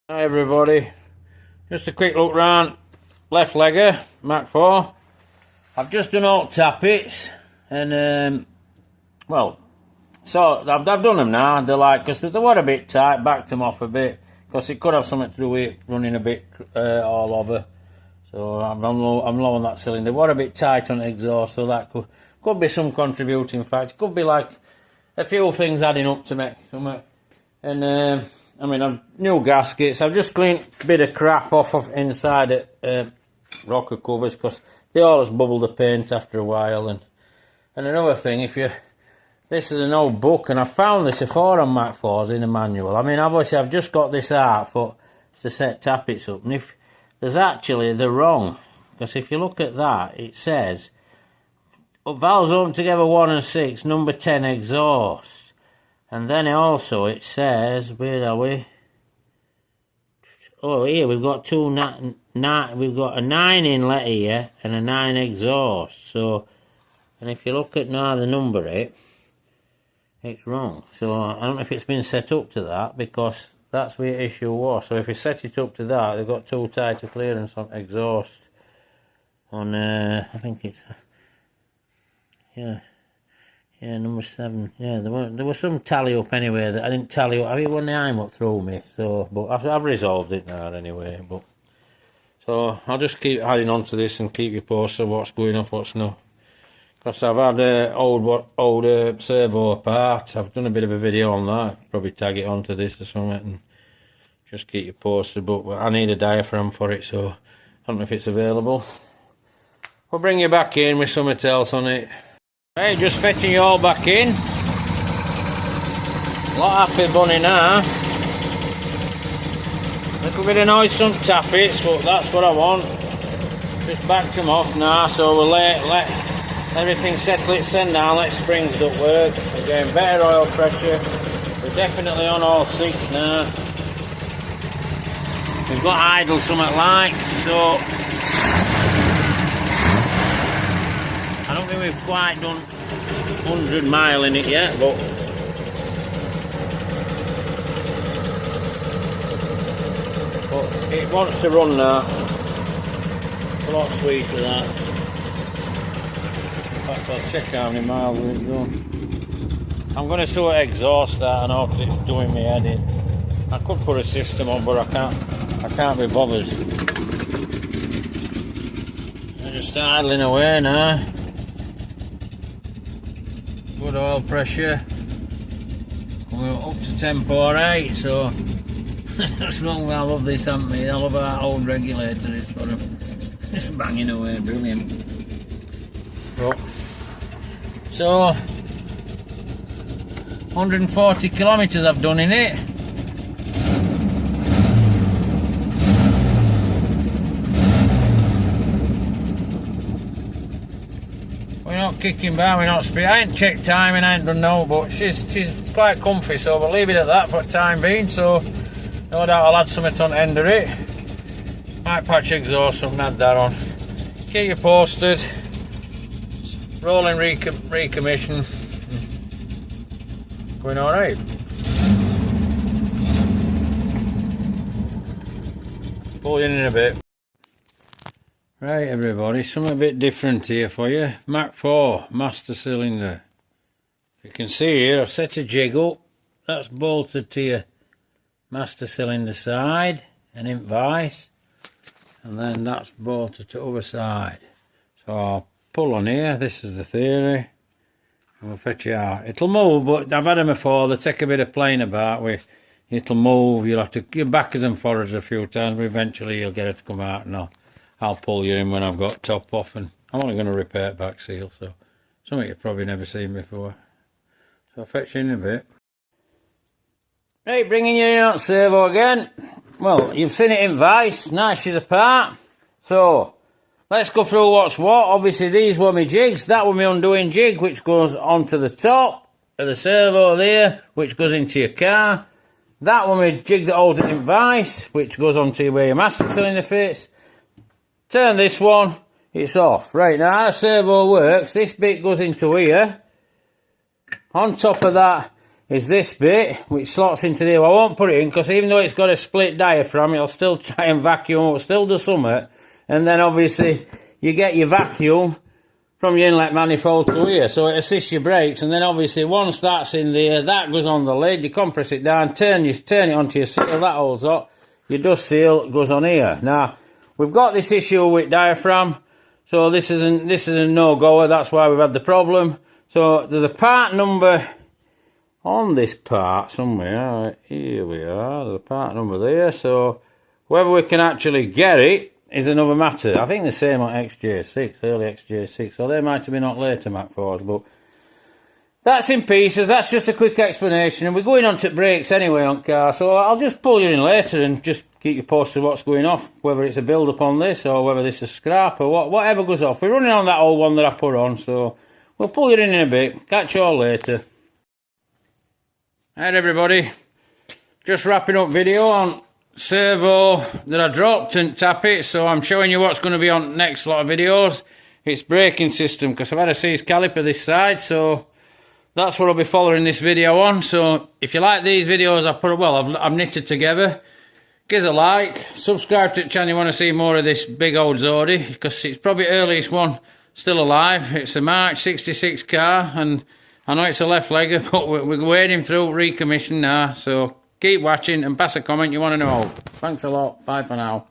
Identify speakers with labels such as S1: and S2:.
S1: Hi everybody, just a quick look round left legger Mach 4. I've just done all tappets and well, so I've done them now. They're like, because they were a bit tight, backed them off a bit because it could have something to do with it running a bit all over. So I'm low on that cylinder. They were a bit tight on the exhaust, so that could be some contributing fact. It could be like a few things adding up to make something. And I mean, I've new gaskets. I've just cleaned a bit of crap off of inside it, rocker covers, because they always bubble the paint after a while. And another thing, this is an old book, and I found this before on Mach 4s in a manual. I mean, obviously I've just got this out to set tappets up, and if they're wrong, because if you look at that, it says valves open together 1 and 6, number 10 exhaust. And then also it says, where are we? Oh, here we've got we've got a 9 inlet here and a 9 exhaust. So, and if you look at now the number it's wrong. So I don't know if it's been set up to that, because that's where the issue was. So if you set it up to that, they've got too tight a clearance on exhaust. On I think it's yeah, number 7. Yeah, there was some tally up anyway that I didn't tally up. I mean, when the I'm up through me. So, but I've resolved it now anyway. But so I'll just keep adding on to this and keep you posted what's going off, what's not. Because I've had old servo apart. I've done a bit of a video on that. Probably tag it onto this or something and just keep you posted. But I need a diaphragm for it, so I don't know if it's available. We'll bring you back in with something else on it. Hey, just fetching you all back in. Lot happy bunny now. Little bit of noise, some tappets, but that's what I want. Just backed them off now, so we'll let everything settle itself down, let springs don't work. We're getting better oil pressure. We're definitely on all 6 now. We've got idle something like, so I don't think we've quite done 100 mile in it yet, but it wants to run now. It's a lot sweeter that. In fact, I'll check how many miles we've done. I'm going to sort of exhaust that, I know, because it's doing me head in. I could put a system on, but I can't be bothered. I'm just idling away now. Good oil pressure. We're up to tempo 8, so that's wrong. I love this, haven't I? I love our old regulator. It's for them. Just banging away, brilliant. But, so 140 kilometres I've done in it. Kicking back, we're not speed. I ain't checked timing, I ain't done no, but she's quite comfy, so we'll leave it at that for the time being. So no doubt I'll add something on the end of it. Might patch exhaust, something, add that on. Keep you posted. Rolling recommission. Going alright. Pull you in a bit. Right everybody, something a bit different here for you. Mach 4 master cylinder. You can see here I've set a jig up. That's bolted to your master cylinder side and in vice, and then that's bolted to the other side. So I'll pull on here. This is the theory, and we'll fetch it out. It'll move, but I've had them before. They take a bit of playing about with. It'll move. You'll have to get backwards and forwards a few times, but eventually you'll get it to come out, and I'll pull you in when I've got top off, and I'm only going to repair it back seal, so something you've probably never seen before. So I'll fetch you in a bit. Right, bringing you in on servo again. Well, you've seen it in vice, nice she's apart. So let's go through what's what. Obviously these were my jigs. That was my undoing jig, which goes onto the top of the servo there, which goes into your car. That was my jig that holds it in vice, which goes onto where your master cylinder fits. Turn this one, it's off. Right, now how servo works, this bit goes into here. On top of that is this bit, which slots into there. Well, I won't put it in, because even though it's got a split diaphragm, it'll still try and vacuum, it'll still do something. And then obviously, you get your vacuum from your inlet manifold to here, so it assists your brakes. And then obviously, once that's in there, that goes on the lid, you compress it down, turn it onto your seal, that holds up. Your dust seal goes on here. Now, we've got this issue with diaphragm, so this is a no-goer, that's why we've had the problem. So, there's a part number on this part somewhere. Right, here we are, there's a part number there, so whether we can actually get it is another matter. I think the same on XJ6, early XJ6, so they might have been on later Mach 4s, but that's in pieces. That's just a quick explanation, and we're going on to brakes anyway on car, so I'll just pull you in later and just keep you posted what's going off, whether it's a build up on this or whether this is scrap or whatever goes off. We're running on that old one that I put on, so we'll pull you in a bit. Catch you all later. Alright everybody, just wrapping up video on servo that I dropped and Tappet, so I'm showing you what's going to be on next lot of videos. It's braking system, because I've had a seized caliper this side, so that's what I'll be following this video on. So if you like these videos I put, well, I've knitted together, give us a like, subscribe to the channel if you want to see more of this big old Zodi, because it's probably the earliest one still alive. It's a March 66 car, and I know it's a left legger, but we're wading through recommission now, so keep watching and pass a comment you want to know. Thanks a lot. Bye for now.